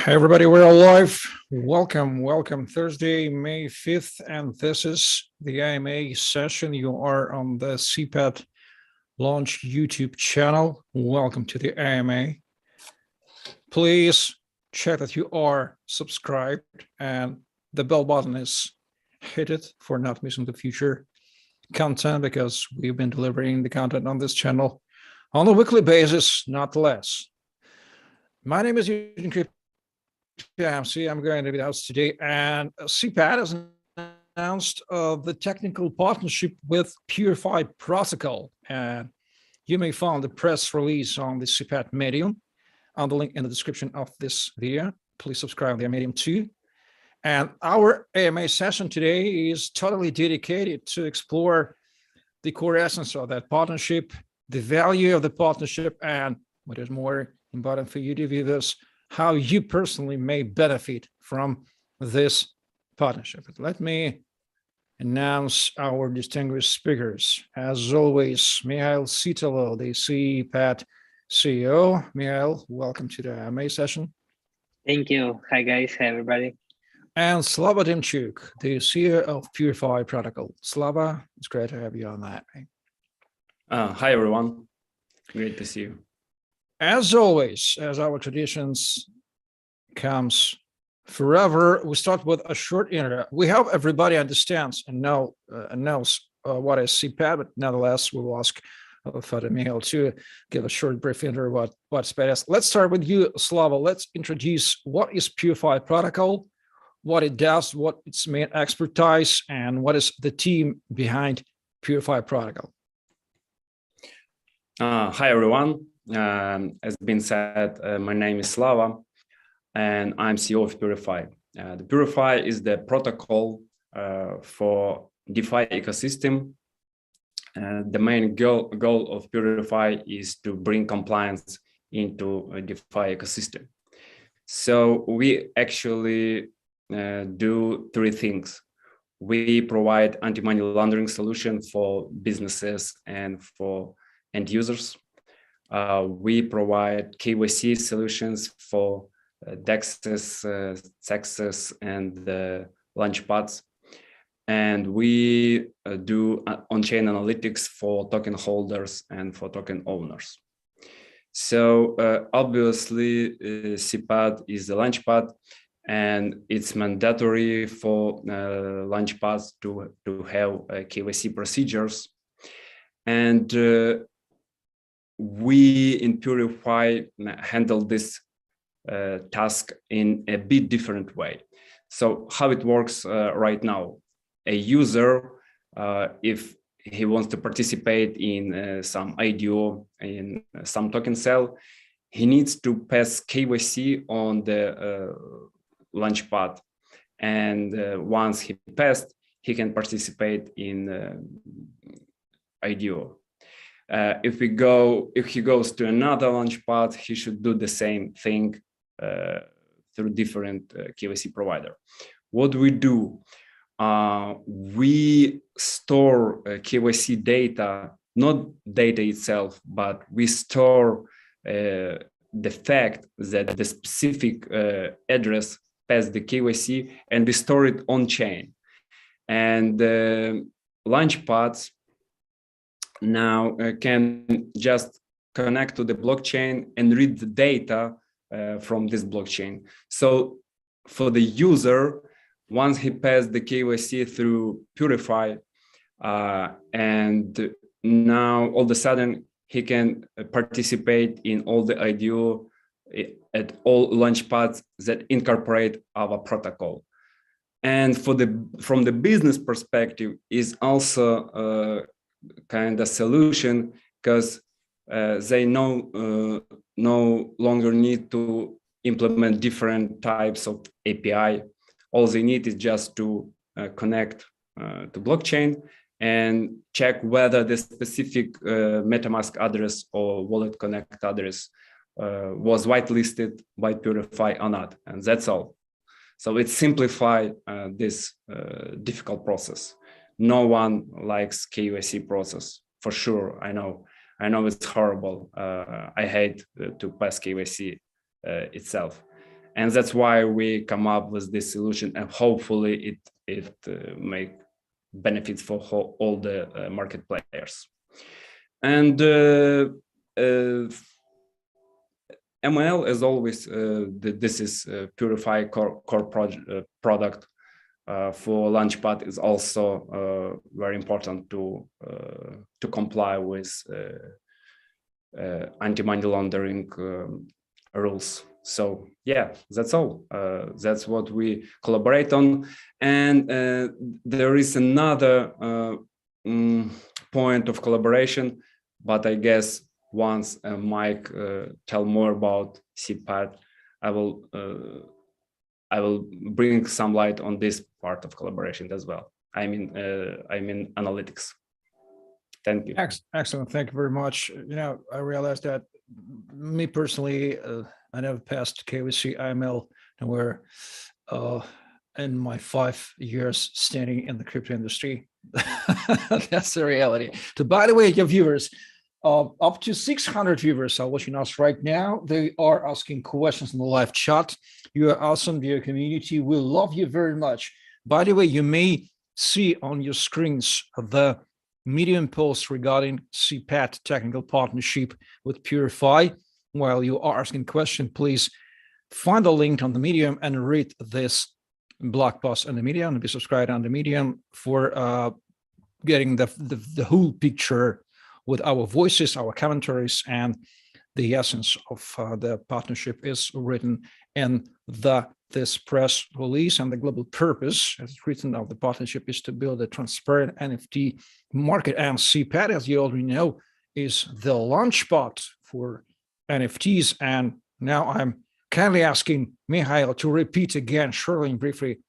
Hey everybody, we're alive. Welcome. Thursday, May 5th, and this is the AMA session. You are on the CPAD launch YouTube channel. Welcome to the AMA. Please check that you are subscribed and the bell button is hit it for not missing the future content, because we've been delivering the content on this channel on a weekly basis, not less. My name is Eugene. I'm going to be the host today, and CPAD has announced the technical partnership with PureFi protocol. And you may find the press release on the CPAD Medium on the link in the description of this video. Please subscribe to the Medium too. And our AMA session today is totally dedicated to explore the core essence of that partnership, the value of the partnership, and what is more important for you to view this, how you personally may benefit from this partnership. But let me announce our distinguished speakers. As always, Mikhail Sitalo, the CPAD CEO. Mikhail, welcome to the AMA session. Thank you. Hi, guys. Hi, everybody. And Slava Demchuk, the CEO of PureFi Protocol. Slava, it's great to have you on that. Hi, everyone. Great to see you. As always, as our traditions comes forever, we start with a short intro. We hope everybody understands and knows what is CPAD, but nevertheless, we will ask Father Mikhail to give a short, brief intro what CPAD is. Let's start with you, Slava. Let's introduce what is PureFi Protocol, what it does, what its main expertise, and what is the team behind PureFi Protocol. Hi, everyone. As been said, my name is Slava, and I'm CEO of PureFi. The PureFi is the protocol for DeFi ecosystem. The main goal of PureFi is to bring compliance into a DeFi ecosystem. So we actually do three things. We provide anti-money laundering solution for businesses and for end users. We provide KYC solutions for DEXs, CEXs, and launchpads. And we do on-chain analytics for token holders and for token owners. So obviously, CPAD is the launchpad, and it's mandatory for launchpads to have KYC procedures. And we in PureFi handle this task in a bit different way. So how it works right now, a user, if he wants to participate in some IDO, in some token sale, he needs to pass KYC on the launchpad. And once he passed, he can participate in IDO. If he goes to another launchpad, he should do the same thing through different KYC provider. What we do, we store KYC data, not data itself, but we store the fact that the specific address passed the KYC, and we store it on chain. And launchpads now can just connect to the blockchain and read the data from this blockchain. So for the user, once he passed the KYC through PureFi, and now all of a sudden he can participate in all the IDO at all launchpads that incorporate our protocol. And from the business perspective is also kind of solution, because they no longer need to implement different types of API. All they need is just to connect to blockchain and check whether the specific MetaMask address or Wallet Connect address was whitelisted by PureFi or not, and that's all. So it simplifies this difficult process. No one likes KYC process, for sure. I know it's horrible. I hate to pass KYC itself. And that's why we come up with this solution, and hopefully it make benefits for all the market players. And ML, as always, this is PureFi core product. For Launchpad is also very important to comply with anti-money laundering rules. So yeah, that's all. That's what we collaborate on. And there is another point of collaboration, but I guess once Mike tell more about CPAD, I will bring some light on this part of collaboration as well. I mean analytics. Thank you. Excellent. Thank you very much. You know, I realized that me personally, I never passed KYC IML, and we're in my 5 years standing in the crypto industry. That's the reality. So, by the way, your viewers, up to 600 viewers are watching us right now. They are asking questions in the live chat. You are awesome, dear community. We love you very much. By the way, you may see on your screens the Medium post regarding CPAD technical partnership with PureFi. While you are asking question, please find the link on the Medium and read this blog post on the Medium and be subscribed on the Medium for getting the whole picture with our voices, our commentaries, and the essence of the partnership is written in this press release. And the global purpose, as written of the partnership, is to build a transparent NFT market. And CPAD, as you already know, is the launchpad for NFTs. And now I'm kindly asking Mikhail to repeat again, shortly and briefly,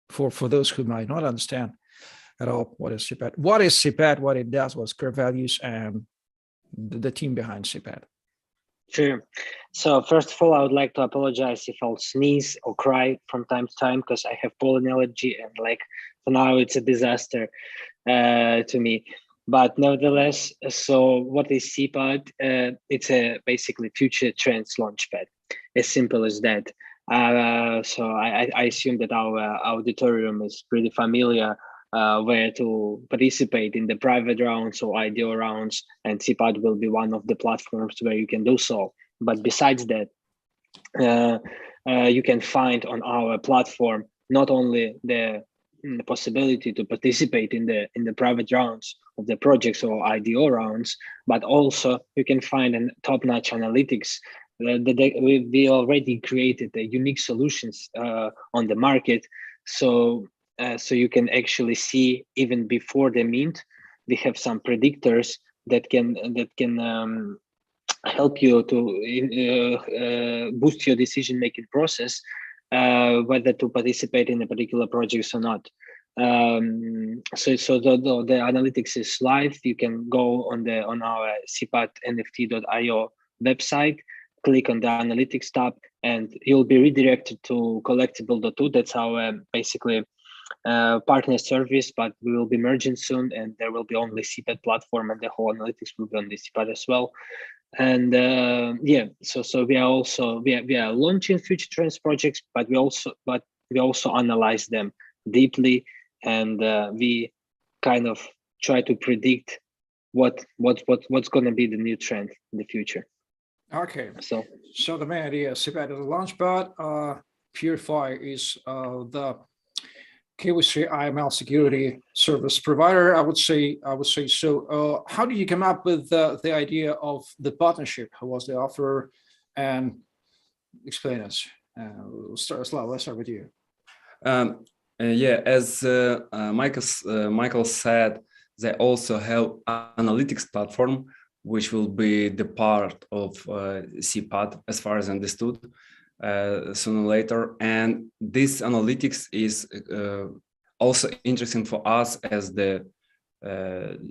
for those who might not understand at all what is CPAD. What is CPAD, what it does, what's core values, and the team behind CPAD. Sure. So first of all, I would like to apologize if I'll sneeze or cry from time to time because I have pollen allergy, and like for now it's a disaster to me. But nevertheless, so what is CPAD? It's a basically future trends launchpad. As simple as that. So I assume that our auditorium is pretty familiar where to participate in the private rounds or IDO rounds, and CPAD will be one of the platforms where you can do so. But besides that, you can find on our platform not only the possibility to participate in the private rounds of the projects or IDO rounds, but also you can find a top-notch analytics. We already created the unique solutions on the market, so you can actually see even before the mint. We have some predictors that can help you to boost your decision-making process, whether to participate in a particular project or not. So the analytics is live. You can go on our cpadnft.io website, click on the analytics tab, and you'll be redirected to collectible.2. That's our basically partner service, but we will be merging soon, and there will be only CPAD platform, and the whole analytics will be on the CPAD as well. And yeah, so we are launching future trends projects, but we also analyze them deeply, and we kind of try to predict what's going to be the new trend in the future. Okay, so the main idea, CPAD is a launchpad. PureFi is the KYC IML security service provider. I would say so. How did you come up with the idea of the partnership? Who was the offer? And explain us. Let's start with you. Yeah, as Michael said, they also have analytics platform, which will be the part of CPAD, as far as understood, sooner or later. And this analytics is also interesting for us as the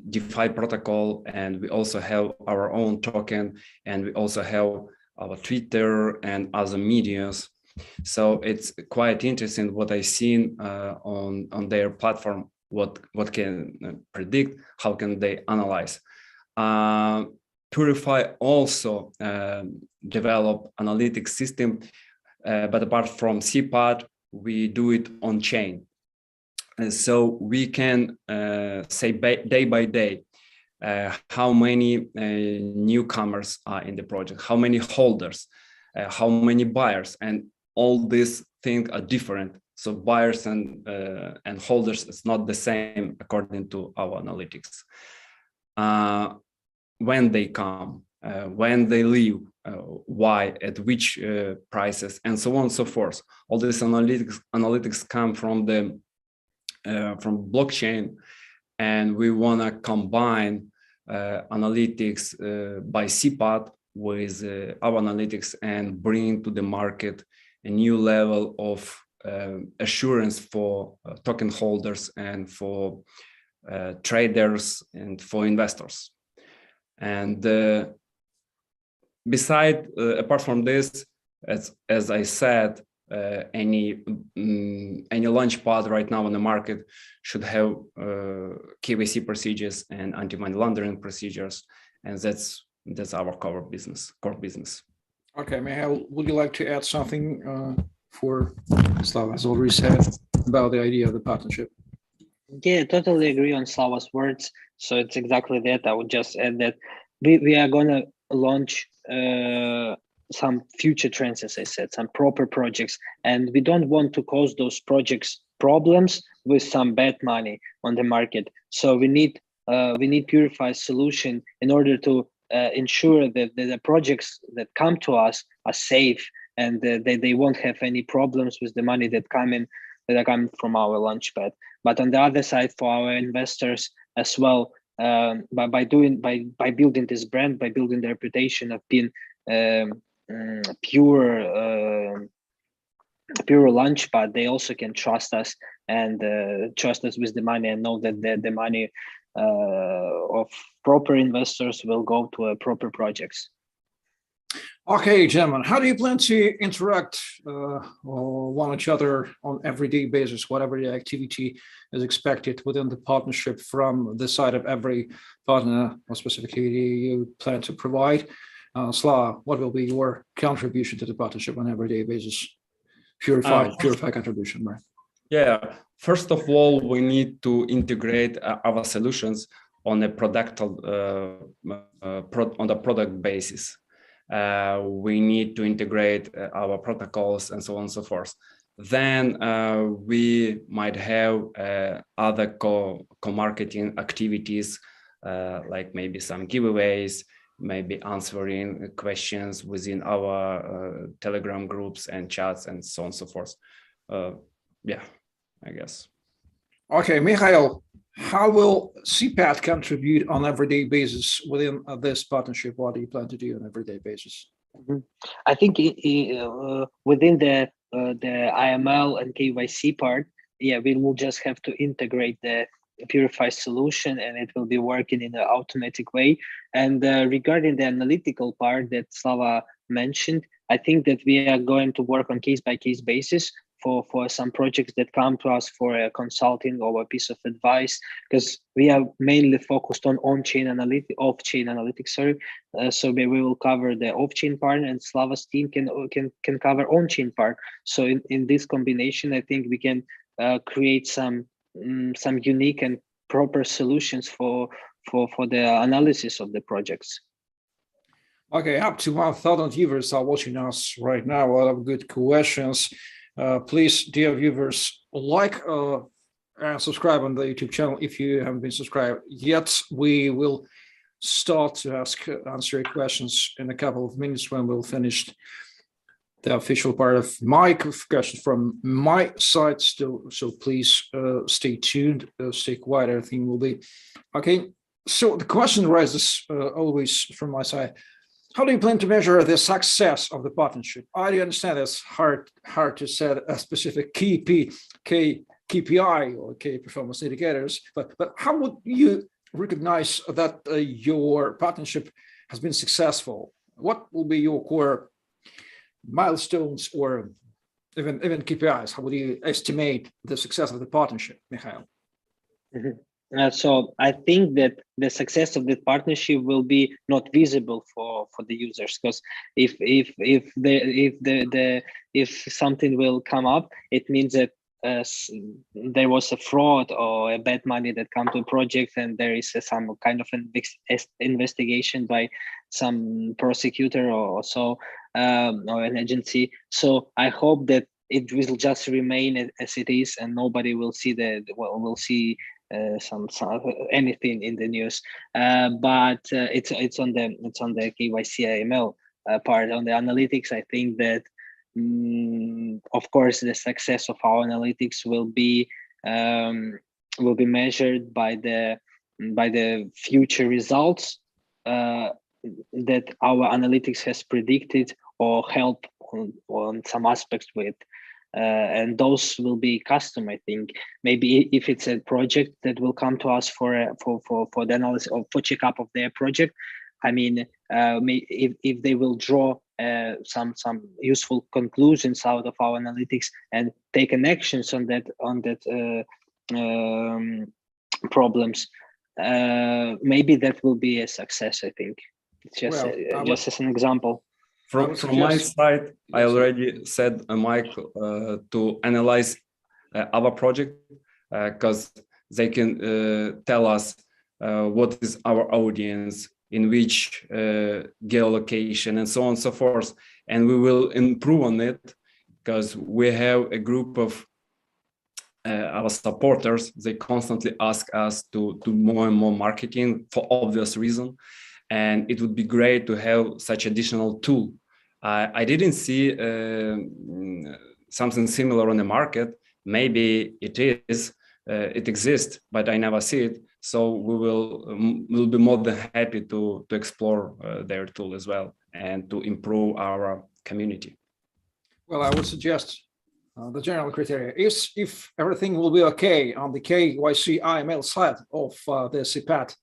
DeFi protocol, and we also have our own token, and we also have our Twitter and other medias. So it's quite interesting what I've seen on their platform. What can predict? How can they analyze? PureFi also develop analytics system but apart from CPAD, we do it on chain. And so we can say day by day how many newcomers are in the project, how many holders, how many buyers, and all these things are different. So buyers and holders is not the same according to our analytics. When they come, when they leave, why, at which prices, and so on and so forth. All this analytics come from the from blockchain, and we want to combine analytics by CPAD with our analytics and bring to the market a new level of assurance for token holders and for traders and for investors. And apart from this, as I said, any launchpad right now on the market should have KYC procedures and anti-money laundering procedures, and that's our core business. Okay, Mihail, would you like to add something for Slava has already said about the idea of the partnership? Yeah, totally agree on Slava's words. So it's exactly that. I would just add that we are going to launch some future trends, as I said, some proper projects, and we don't want to cause those projects problems with some bad money on the market. So we need PureFi solution in order to ensure that the projects that come to us are safe and they won't have any problems with the money that are coming from our launchpad. But on the other side, for our investors as well, by building this brand, by building the reputation of being pure launchpad, they also can trust us and trust us with the money and know that the money of proper investors will go to proper projects. Okay, gentlemen, how do you plan to interact one each other on everyday basis, whatever the activity is expected within the partnership from the side of every partner, what specifically you plan to provide? Slava, what will be your contribution to the partnership on everyday basis? PureFi contribution, right? Yeah, first of all, we need to integrate our solutions on a product basis. We need to integrate our protocols and so on and so forth. Then we might have other co-marketing activities, like maybe some giveaways, maybe answering questions within our Telegram groups and chats and so on and so forth. Yeah, I guess. Okay, Mikhail, how will CPAD contribute on everyday basis within this partnership? What do you plan to do on everyday basis? I think within the IML and KYC part, yeah, we will just have to integrate the PureFi solution, and it will be working in an automatic way. And regarding the analytical part that Slava mentioned, I think that we are going to work on case-by-case basis for some projects that come to us for a consulting or a piece of advice, because we are mainly focused on off-chain analytics. So we will cover the off-chain part, and Slava's team can cover on-chain part. So in this combination, I think we can create some unique and proper solutions for the analysis of the projects. Okay, up to 1,000 viewers are watching us right now. A lot of good questions. Please, dear viewers, like and subscribe on the YouTube channel if you haven't been subscribed yet. We will start to answer your questions in a couple of minutes when we'll finish the official part of my questions from my side still. So please stay tuned, stay quiet, everything will be okay. So the question arises always from my side. How do you plan to measure the success of the partnership? I do understand it's hard to set a specific KPI or key performance indicators, but how would you recognize that your partnership has been successful? What will be your core milestones or even KPIs? How would you estimate the success of the partnership, Mikhail? So I think that the success of that partnership will be not visible for the users, because if something will come up, it means that there was a fraud or a bad money that come to a project, and there is some kind of investigation by some prosecutor or so, or an agency. So I hope that it will just remain as it is, and nobody will see will see some anything in the news, but it's on the KYC AML part. On the analytics, I think that of course the success of our analytics will be measured by the future results that our analytics has predicted or help on some aspects with. And those will be custom. I think maybe if it's a project that will come to us for the analysis or for checkup of their project, I mean, if they will draw some useful conclusions out of our analytics and take an actions on that problems, maybe that will be a success. I think it's just just as an example. From my side, I already said, Mike, to analyze our project, because they can tell us what is our audience, in which geolocation, and so on and so forth. And we will improve on it, because we have a group of our supporters. They constantly ask us to do more and more marketing for obvious reason. And it would be great to have such additional tool. I didn't see something similar on the market. Maybe it is, it exists, but I never see it. So we'll be more than happy to explore their tool as well and to improve our community. Well, I would suggest the general criteria is if everything will be okay on the KYC AML side of the CPAD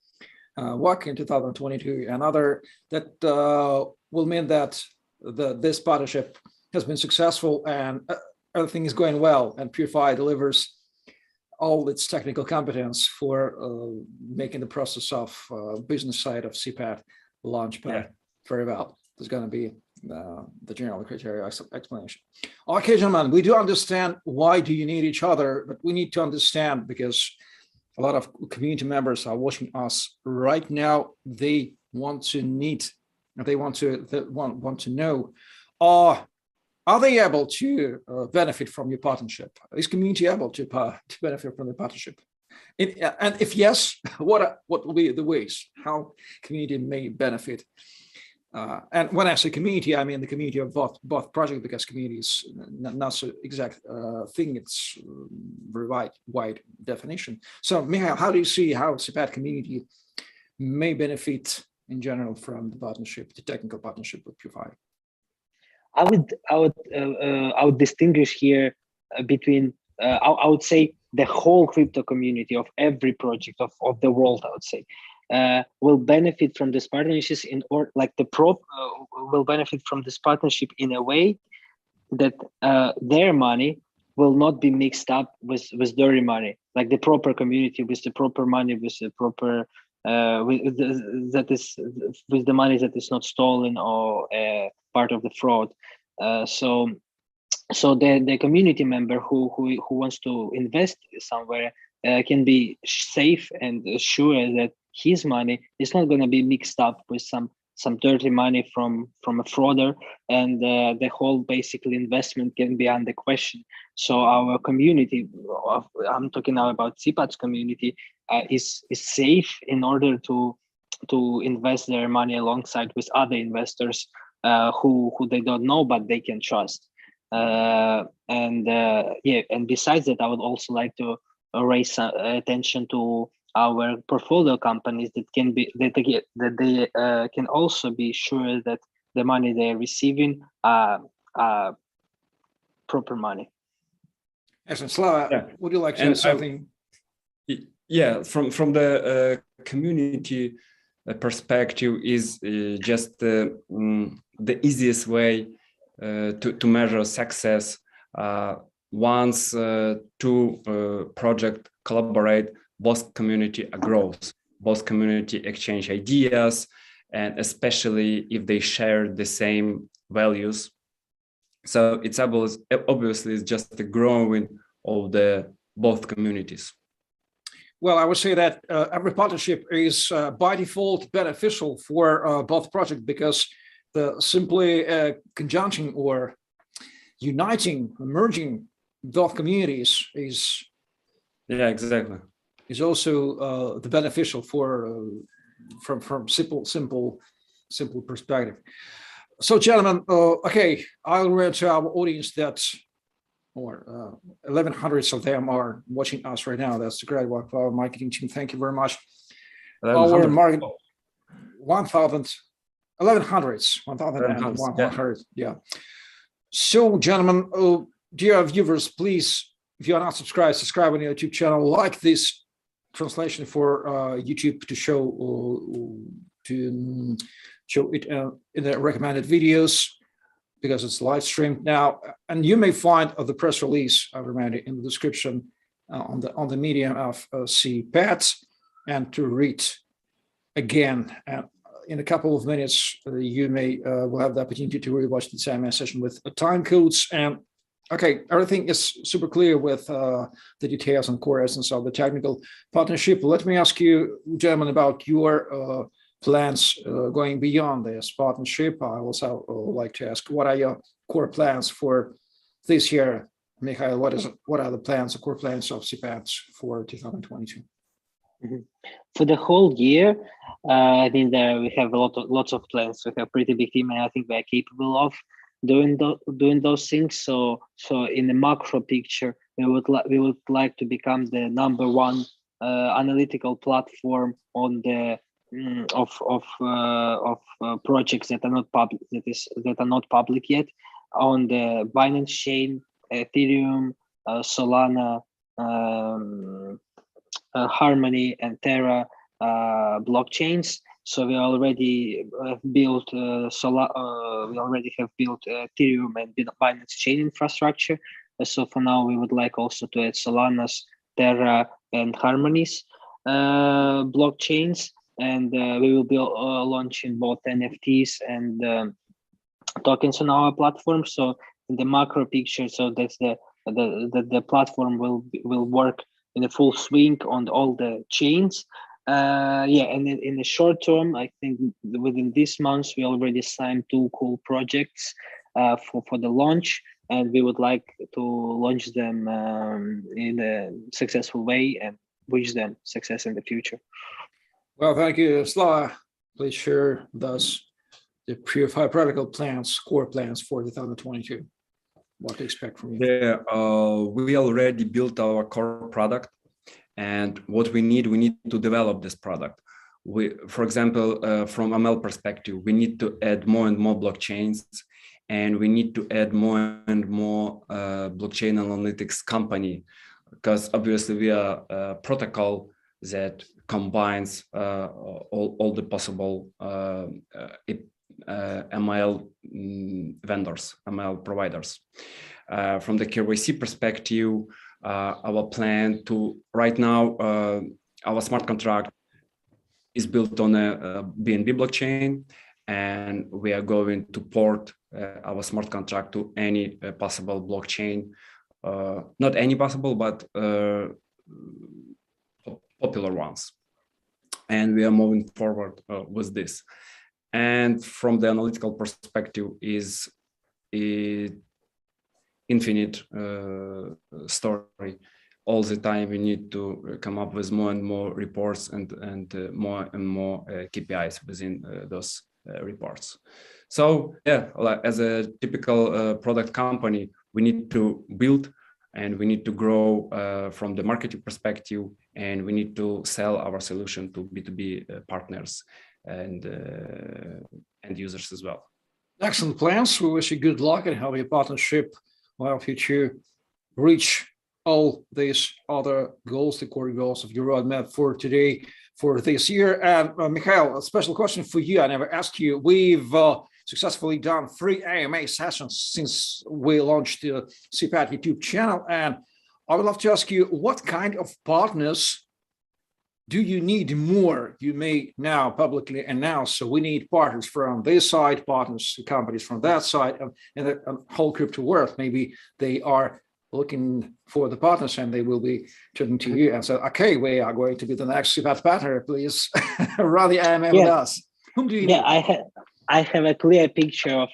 work in 2022, and other that will mean that this partnership has been successful and everything is going well, and PureFi delivers all its technical competence for making the process of business side of CPAD launchpad very well. There's going to be the general criteria explanation. Okay, gentlemen, we do understand why do you need each other, but we need to understand, because a lot of community members are watching us right now. They want to know, are they able to benefit from your partnership? Is community able to benefit from the partnership? And if yes, what will be the ways how community may benefit? And when I say community, I mean the community of both projects, because community is not so exact thing. It's very wide definition. So, Mihail, how do you see how CPAD community may benefit in general from the partnership, the technical partnership with PureFi? I would distinguish here between I would say the whole crypto community of every project of the world, I would say, will benefit from this partnership will benefit from this partnership in a way that their money will not be mixed up with dirty money, like the proper community with the proper money, with the proper with the money that is not stolen or part of the fraud. So the community member who wants to invest somewhere can be safe and sure that his money is not going to be mixed up with some dirty money from a frauder, and the whole basically investment can be under question. So our community, I'm talking now about CPAD's community, is safe in order to invest their money alongside with other investors who they don't know but they can trust. And besides that, I would also like to raise attention to our portfolio companies that they can also be sure that the money they're receiving are proper money. Excellent. Slava, would you like to add something? From the community perspective is just the easiest way to measure success. Once two projects collaborate, both community grows, both community exchange ideas, and especially if they share the same values. So it's obviously it's just the growing of the both communities. Well, I would say that every partnership is by default beneficial for both projects, because the simply conjunction or uniting, merging both communities is exactly also the beneficial for from simple perspective. So, gentlemen, okay, I'll read to our audience that or 1,100 of them are watching us right now. That's the great work of our marketing team. Thank you very much. Our market 1,000, 1,100, yeah. So, gentlemen, dear viewers, please, if you are not subscribed, subscribe on the YouTube channel. Like this translation for YouTube to show it in the recommended videos, because it's live streamed now. And you may find the press release I recommend it in the description on the medium of CPAD, and to read again in a couple of minutes. You may will have the opportunity to rewatch the same session with Timecodes. And okay, everything is super clear with the details and core essence of the technical partnership. Let me ask you, gentlemen, about your plans going beyond this partnership. I also like to ask, what are your core plans for this year? Mikhail, what are the plans, the core plans of CPAD for 2022? Mm-hmm. For the whole year, I think that we have lots of plans. We have a pretty big team, and I think we are capable of doing those things. So in the macro picture, we would like to become the #1 analytical platform on the of projects that are not public, that are not public yet, on the Binance chain, Ethereum, Solana, Harmony, and Terra blockchains. So we already have built Ethereum and Binance chain infrastructure. So for now, we would like also to add Solana's, Terra, and Harmony's blockchains. And we will be launching both NFTs and tokens on our platform. So in the macro picture, so that's the platform will work in a full swing on all the chains. And in the short term, I think within this month we already signed 2 cool projects for the launch, and we would like to launch them in a successful way and wish them success in the future. Well, thank you, Slava. Please share thus the PureFi protocol plans, core plans for 2022. What to expect from you? Yeah, we already built our core product, and what we need to develop this product. For example, from ML perspective, we need to add more and more blockchains, and we need to add more and more blockchain analytics company, because obviously we are a protocol that combines all the possible ML vendors, ML providers. From the KYC perspective, our plan to right now, our smart contract is built on a BNB blockchain, and we are going to port our smart contract to any possible blockchain, not any possible, but popular ones. And we are moving forward with this. And from the analytical perspective, is infinite story. All the time we need to come up with more and more reports and more KPIs within those reports. So yeah, as a typical product company, we need to build and we need to grow from the marketing perspective, and we need to sell our solution to B2B partners and end users as well. Excellent plans. We wish you good luck and have your partnership will help you to reach all these other goals, the core goals of your roadmap for today, for this year. And Mikhail, a special question for you. I never asked you. We've successfully done 3 AMA sessions since we launched the CPAD YouTube channel. And I would love to ask you, what kind of partners do you need more? You may now publicly announce, so we need partners from this side, partners, companies from that side, and the whole crypto world. Maybe they are looking for the partners and they will be turning to you and say, okay, we are going to be the next CPAD partner, please run the AMA with us. Whom do you need? I have a clear picture of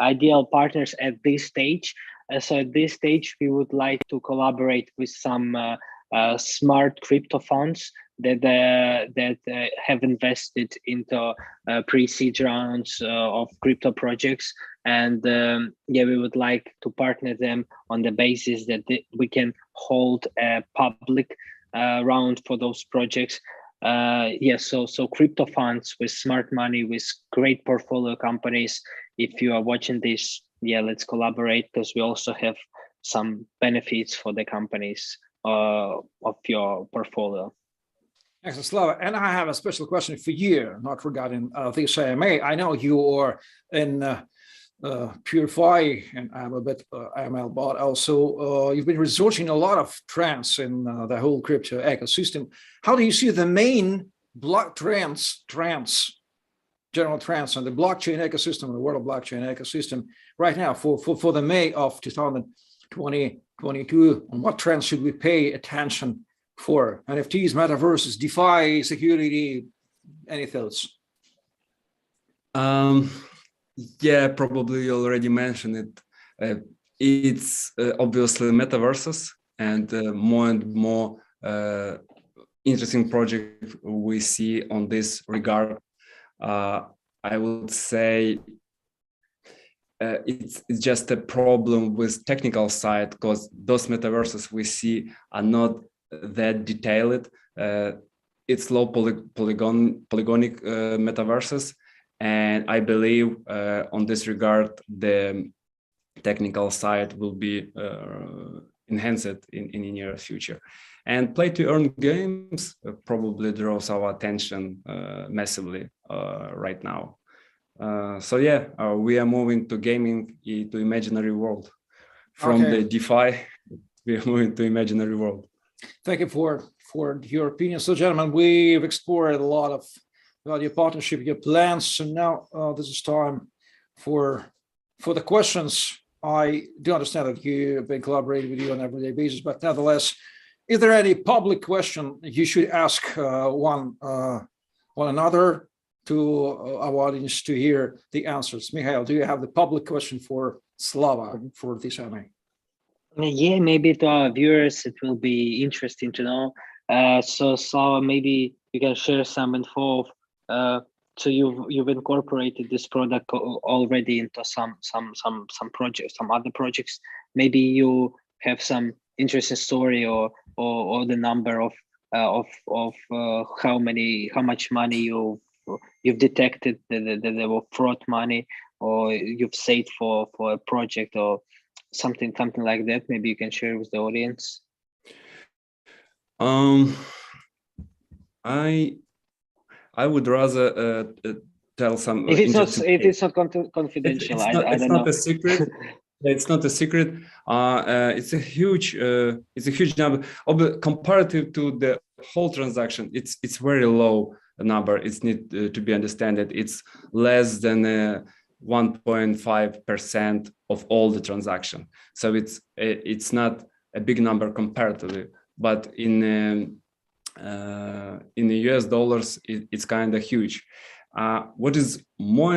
ideal partners at this stage. So at this stage, we would like to collaborate with some smart crypto funds that have invested into pre-seed rounds of crypto projects, and we would like to partner them on the basis that we can hold a public round for those projects. So crypto funds with smart money, with great portfolio companies. If you are watching this, let's collaborate, because we also have some benefits for the companies of your portfolio. Excellent, Slava. And I have a special question for you, not regarding this AMA. I know you are in PureFi, and I'm a bit AML, but also you've been researching a lot of trends in the whole crypto ecosystem. How do you see the main block trends, general trends on the blockchain ecosystem, the world of blockchain ecosystem right now for the May of 2022? On what trends should we pay attention for? NFTs, metaverses, DeFi, security, any thoughts? Probably you already mentioned it. It's obviously metaverses, and more interesting project we see on this regard. I would say it's just a problem with technical side, because those metaverses we see are not that detailed. It's low polygonic metaverses, and I believe on this regard the technical side will be enhanced in the near future. And play to earn games probably draws our attention massively right now. We are moving to gaming, to imaginary world. From the DeFi, we are moving to imaginary world. Thank you for your opinion. So, gentlemen, we've explored a lot about your partnership, your plans. So now this is time for the questions. I do understand that you've been collaborating with you on an everyday basis, but nevertheless, is there any public question you should ask one another to our audience to hear the answers? Mikhail, do you have the public question for Slava for this AMA? Maybe to our viewers it will be interesting to know. So Slava, maybe you can share some info. So you've incorporated this product already into some projects, some other projects. Maybe you have some interesting story or the number of how much money you've detected there were fraud money, or you've saved for a project or something like that. Maybe you can share with the audience. I would rather tell some. If it's not confidential, I don't know. Not a secret. It's not a secret. It's a huge number. Comparative to the whole transaction, it's very low number. It's need to be understood. It's less than 1.5% of all the transaction. So it's not a big number comparatively, but in the US dollars, it's kind of huge. What is more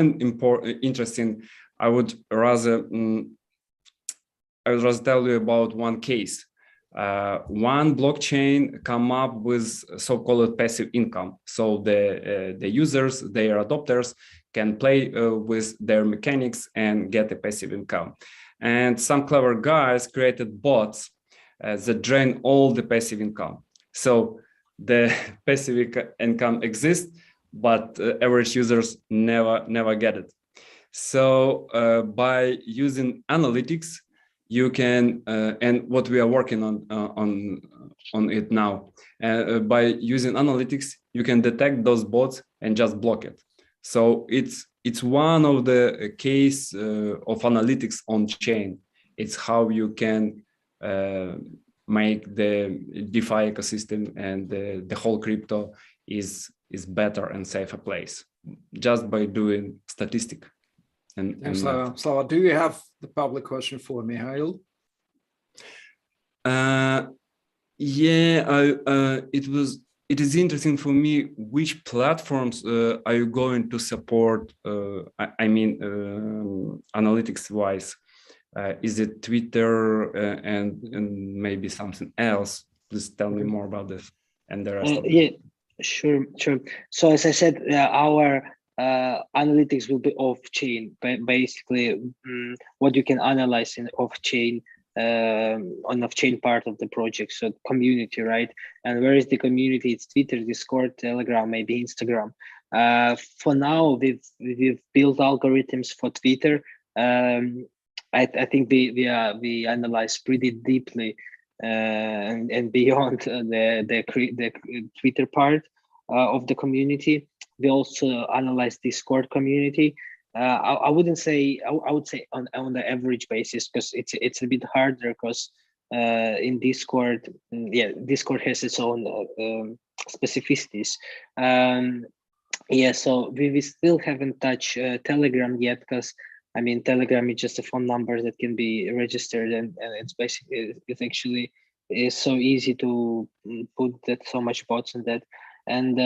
interesting, I would rather tell you about one case. One blockchain come up with so-called passive income. So the users, their adopters, can play with their mechanics and get a passive income. And some clever guys created bots that drain all the passive income. So the passive income exists, but average users never get it. So by using analytics, you can, and what we are working on it now, by using analytics, you can detect those bots and just block it. So it's one of the case of analytics on chain. It's how you can make the DeFi ecosystem and the whole crypto is better and safer place just by doing statistic. And Slava, do you have the public question for Mihail? It is interesting for me which platforms are you going to support. Analytics wise, is it Twitter and maybe something else? Please tell me more about this and the rest of it. Yeah, sure. So as I said, our analytics will be off-chain. Basically, what you can analyze in off-chain, on off-chain part of the project. So community, right? And where is the community? It's Twitter, Discord, Telegram, maybe Instagram. For now, we've built algorithms for Twitter. I think we analyze pretty deeply and beyond the Twitter part of the community. We also analyze Discord community. I wouldn't say, I would say on the average basis, because it's a bit harder because in Discord, Discord has its own specificities. So we still haven't touched Telegram yet, because I mean, Telegram is just a phone number that can be registered, and it's basically, it's actually is so easy to put that so much bots in that. And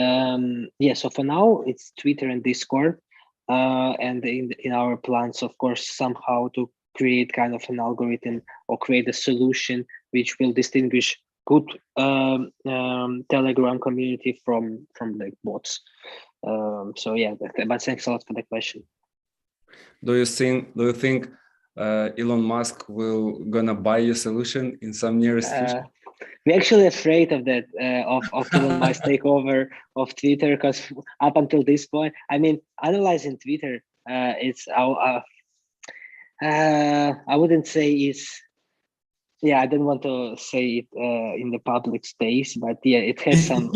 so for now it's Twitter and Discord, and in our plans, of course, somehow to create kind of an algorithm or create a solution which will distinguish good Telegram community from like bots. But thanks a lot for the question. Do you think Elon Musk will gonna buy your solution in some nearest future? We're actually afraid of that, of Elon Musk takeover of Twitter, because up until this point, I mean, analyzing Twitter, it's I wouldn't say it's. Yeah, I don't want to say it in the public space, but yeah, it has some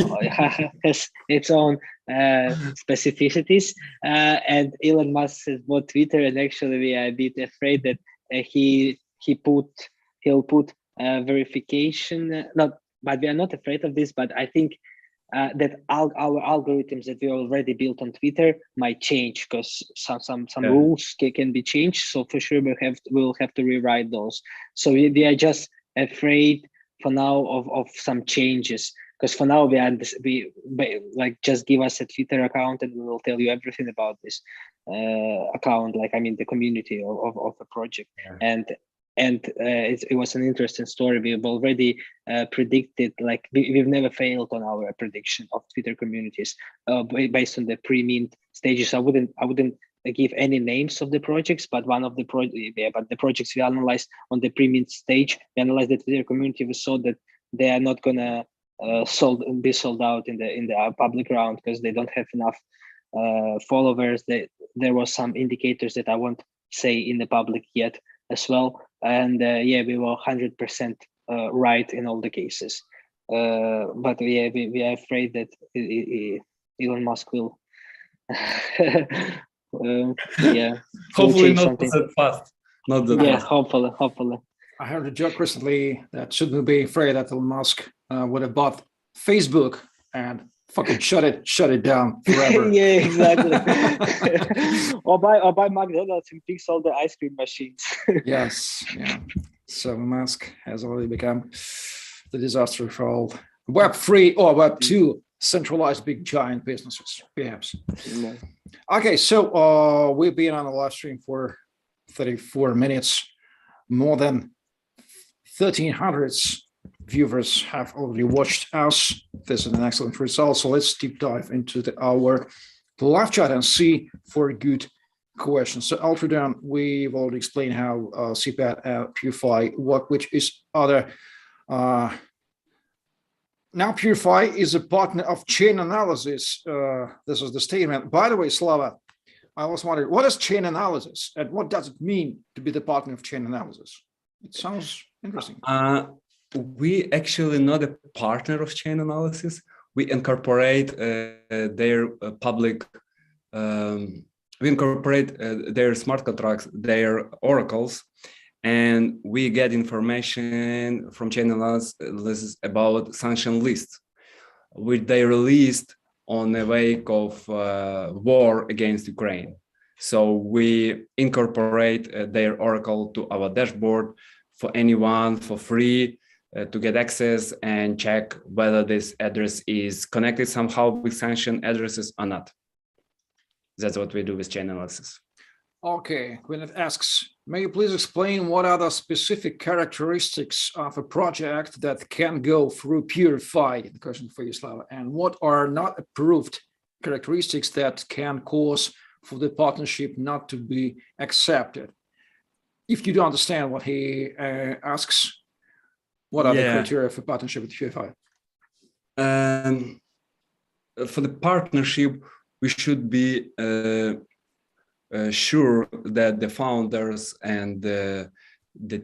has its own specificities. And Elon Musk has bought Twitter, and actually we are a bit afraid that he'll put verification. But we are not afraid of this. But I think that our algorithms that we already built on Twitter might change, because some rules can be changed. So for sure we'll have to rewrite those. So we are just afraid for now of some changes, because for now we like just give us a Twitter account and we will tell you everything about this account. Like, I mean, the community of the project. Yeah. And it was an interesting story. We've already predicted, like we've never failed on our prediction of Twitter communities based on the pre-mint stages. I wouldn't give any names of the projects, but the projects we analyzed on the pre-mint stage, we analyzed the Twitter community. We saw that they are not gonna be sold out in the public round because they don't have enough followers. There was some indicators that I won't say in the public yet as well. And we were 100% right in all the cases. But we are afraid that Elon Musk will. Hopefully not that fast. Not that fast. Hopefully. I heard a joke recently that shouldn't be afraid that Elon Musk would have bought Facebook and fucking shut it down forever. Yeah, exactly. or buy McDonald's and fix all the ice cream machines. Yes, yeah. So Musk has already become the disaster for all Web3 or Web2 centralized big giant businesses, perhaps. Yeah. Okay, so we've been on the live stream for 34 minutes. More than 1,300 viewers have already watched us. This is an excellent result. So let's deep dive into our live chat and see for good questions. So Alfredan, we've already explained how CPAD and PureFi work, which is other. Now PureFi is a partner of Chainanalysis. This is the statement. By the way, Slava, I was wondering, what is Chainanalysis and what does it mean to be the partner of Chainanalysis? It sounds interesting. We actually not a partner of Chainanalysis. We incorporate their public, we incorporate their smart contracts, their oracles, and we get information from Chainanalysis about sanction list, which they released on the wake of war against Ukraine. So we incorporate their Oracle to our dashboard for anyone for free to get access and check whether this address is connected somehow with sanction addresses or not. That's what we do with Chainanalysis. Okay, Gwyneth asks, may you please explain what are the specific characteristics of a project that can go through PureFi, the question for you, Slava, and what are not approved characteristics that can cause for the partnership not to be accepted? If you do understand what he asks, what are the criteria for partnership with PureFi? For the partnership, we should be sure that the founders and the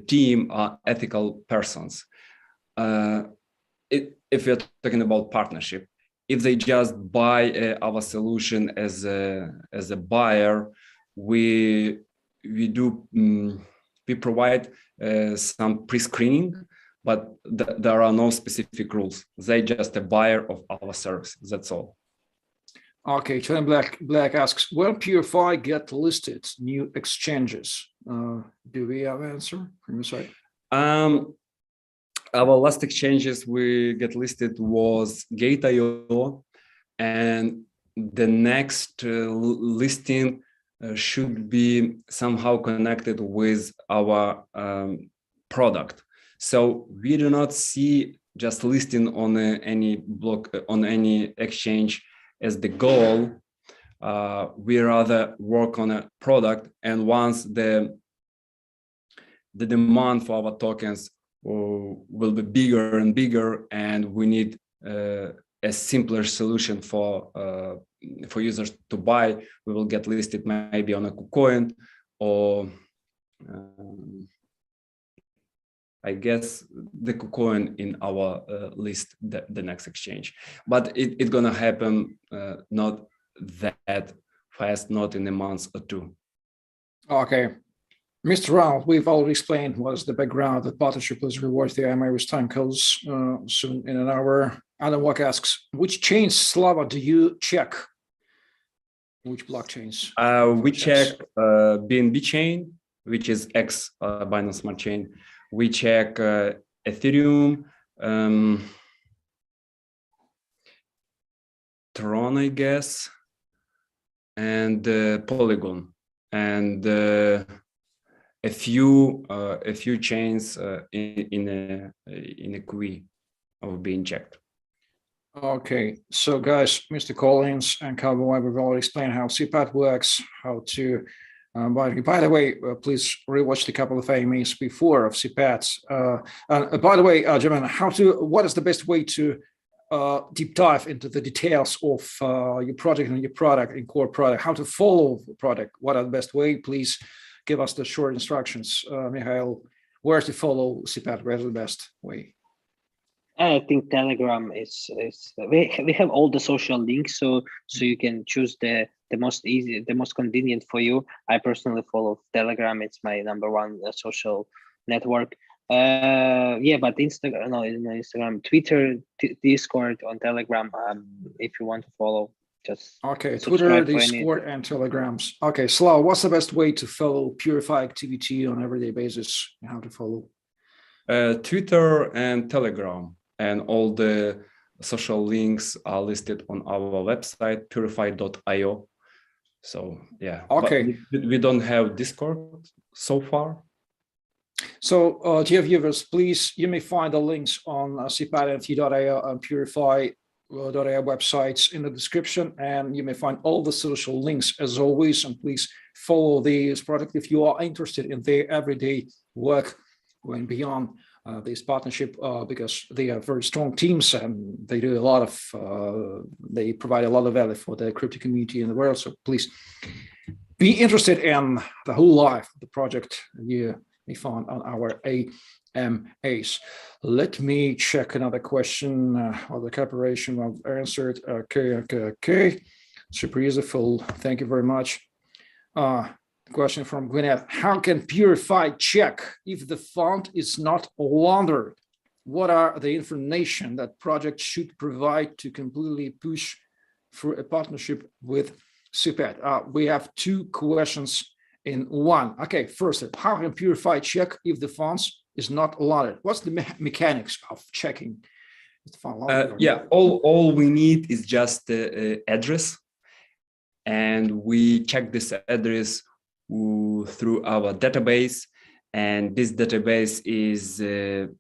team are ethical persons. If we're talking about partnership, if they just buy our solution as a buyer, we provide some pre-screening, but there are no specific rules. They just a buyer of our service. That's all. Okay, Charlie Black asks, when PureFi get listed, new exchanges, do we have an answer from your side? Our last exchanges we get listed was Gate.io, and the next listing should be somehow connected with our product. So we do not see just listing on any block on any exchange as the goal. We rather work on a product, and once the demand for our tokens will be bigger and bigger, and we need a simpler solution for users to buy, we will get listed maybe on a KuCoin or I guess the KuCoin in our list, the next exchange. But it's gonna happen not that fast, not in a month or two. Okay. Mr. Ronald, we've already explained what's the background. The partnership was rewards the IMA with Timecodes soon in an hour. Adam Walk asks, which chains, Slava, do you check? Which blockchains? We check BNB chain, which is X Binance Smart Chain. We check Ethereum, Tron, I guess, and Polygon, and a few chains in a queue of being checked. Okay, so guys, Mr. Collins and Cowboy have already explained how CPAD works, how to by the way, please rewatch the couple of AMAs before of CPADs. By the way, gentlemen, what is the best way to deep dive into the details of your project and your product and core product, how to follow the product? What are the best way? Please give us the short instructions. Mikhail, where to follow CPAD? Where's the best way? I think Telegram is we have all the social links, so you can choose the most easy, the most convenient for you. I personally follow Telegram. It's my #1 social network. Yeah, but Instagram, Twitter, Discord, on Telegram. If you want to follow, just okay. Twitter, Discord, and Telegrams. Okay, Slav, what's the best way to follow PureFi activity on everyday basis? How to follow? Twitter and Telegram, and all the social links are listed on our website, PureFi.io. So yeah, okay. We don't have Discord so far. So dear viewers, please, you may find the links on CPAD.io and PureFi.io websites in the description, and you may find all the social links as always. And please follow these products if you are interested in their everyday work going beyond this partnership, because they are very strong teams and they do a lot of, they provide a lot of value for the crypto community in the world. So please be interested in the whole life of the project you may find on our AMAs. Let me check another question of the cooperation I've answered. Okay. Super useful. Thank you very much. question from Gwyneth. How can PureFi check if the fund is not laundered? What are the information that project should provide to completely push through a partnership with CPAD? We have two questions in one. Okay, first, how can PureFi check if the funds is not laundered? What's the mechanics of checking? Yeah, all we need is just the address, and we check this address through our database, and this database is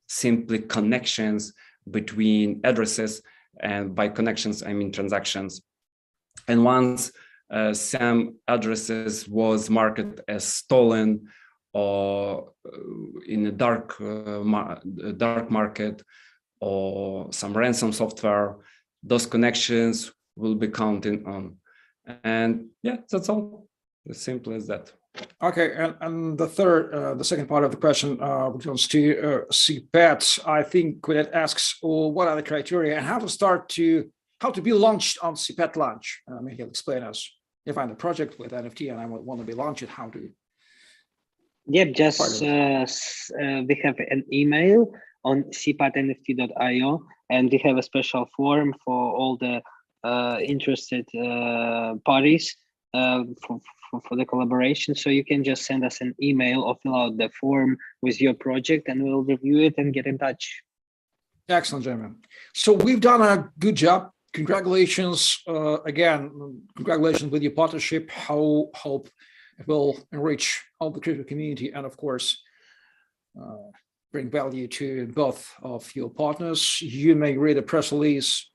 simply connections between addresses, and by connections I mean transactions. And once some addresses was marked as stolen or in a dark market or some ransom software, those connections will be counted on. And yeah, that's all. As simple as that. Okay, and the second part of the question, which comes to CPAD, I think Quinette asks, what are the criteria and how to be launched on CPAD launch? Maybe he'll explain us. If I'm a project with NFT and I want to be launched, how to? Yeah, just we have an email on cpadnft.io, and we have a special form for all the interested parties for the collaboration. So you can just send us an email or fill out the form with your project, and we'll review it and get in touch. Excellent, gentlemen. So we've done a good job. Congratulations again. Congratulations with your partnership. Hope it will enrich all the crypto community and, of course, bring value to both of your partners. You may read a press release.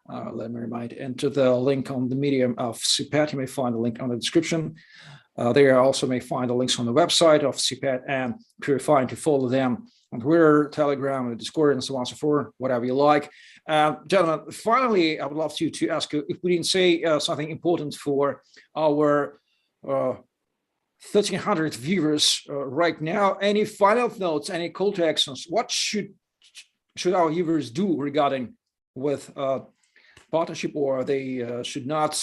Let me remind, enter the link on the medium of CPAD. You may find the link on the description. There also may find the links on the website of CPAD and PureFi to follow them on Twitter, Telegram, and Discord, and so on and so forth, whatever you like. Gentlemen, finally, I would love to ask you if we didn't say something important for our 1,300 viewers right now. Any final notes, any call to actions? What should our viewers do regarding with partnership, or they should not?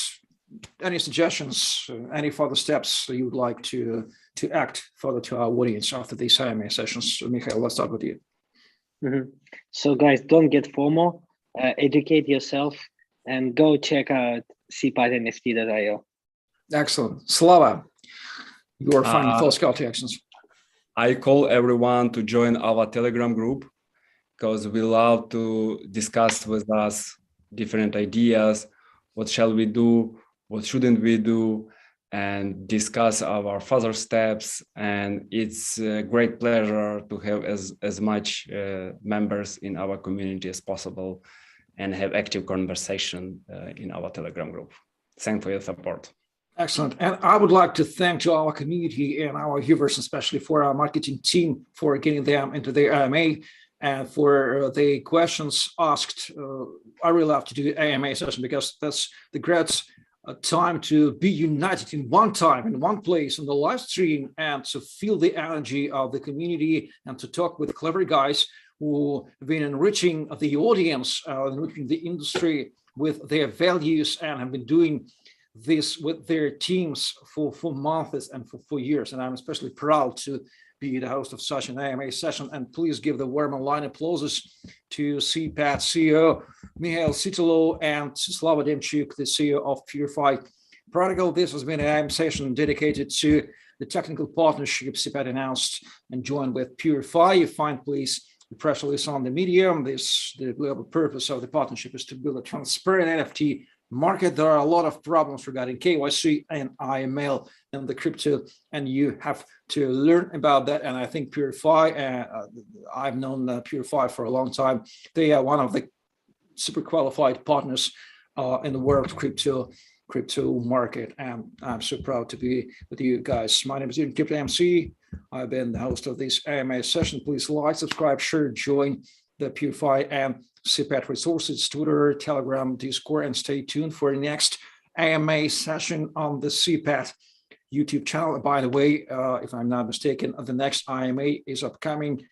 Any suggestions, any further steps you would like to act further to our audience after these IMA sessions? Mikhail, let's start with you. So guys, don't get FOMO, educate yourself, and go check out cpadnft.io. Excellent. Slava, you are finding false call to actions. I call everyone to join our Telegram group, because we love to discuss with us different ideas. What shall we do? What shouldn't we do? And discuss our further steps. And it's a great pleasure to have as much members in our community as possible and have active conversation in our Telegram group. Thanks for your support. Excellent. And I would like to thank to our community and our viewers, especially for our marketing team, for getting them into the AMA and for the questions asked. I really love to do the AMA session because that's the great time to be united in one time, in one place, on the live stream, and to feel the energy of the community and to talk with clever guys who have been enriching the audience, enriching the industry with their values, and have been doing this with their teams for months and for years. And I'm especially proud to be the host of such an AMA session. And please give the warm and line applauses to CPAD CEO Mikhail Sitilo and Slava Demchuk, the CEO of PureFi Protocol. This has been an AMA session dedicated to the technical partnership CPAD announced and joined with PureFi. You find, please, the press release on the medium. The global purpose of the partnership is to build a transparent NFT market. There are a lot of problems regarding KYC and IML and the crypto, and you have to learn about that. And I think PureFi, I've known PureFi for a long time. They are one of the super qualified partners in the world crypto market, and I'm so proud to be with you guys. My name is Ian Crypto MC. I've been the host of this AMA session. Please like, subscribe, share, join the PureFi and CPAD resources, Twitter, Telegram, Discord, and stay tuned for the next AMA session on the CPAD YouTube channel. By the way, if I'm not mistaken, the next AMA is upcoming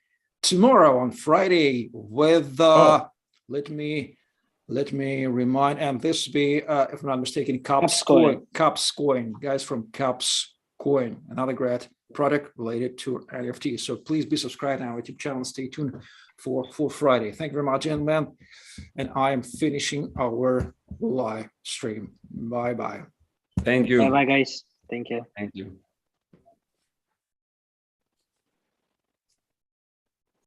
tomorrow on Friday with let me remind, and this will be if I'm not mistaken, Cups Coin, guys from Cups coin, another great product related to NFT. So please be subscribed to our YouTube channel. Stay tuned for Friday. Thank you very much, gentlemen. And I am finishing our live stream. Bye-bye. Thank you. Bye-bye, guys. Thank you. Thank you.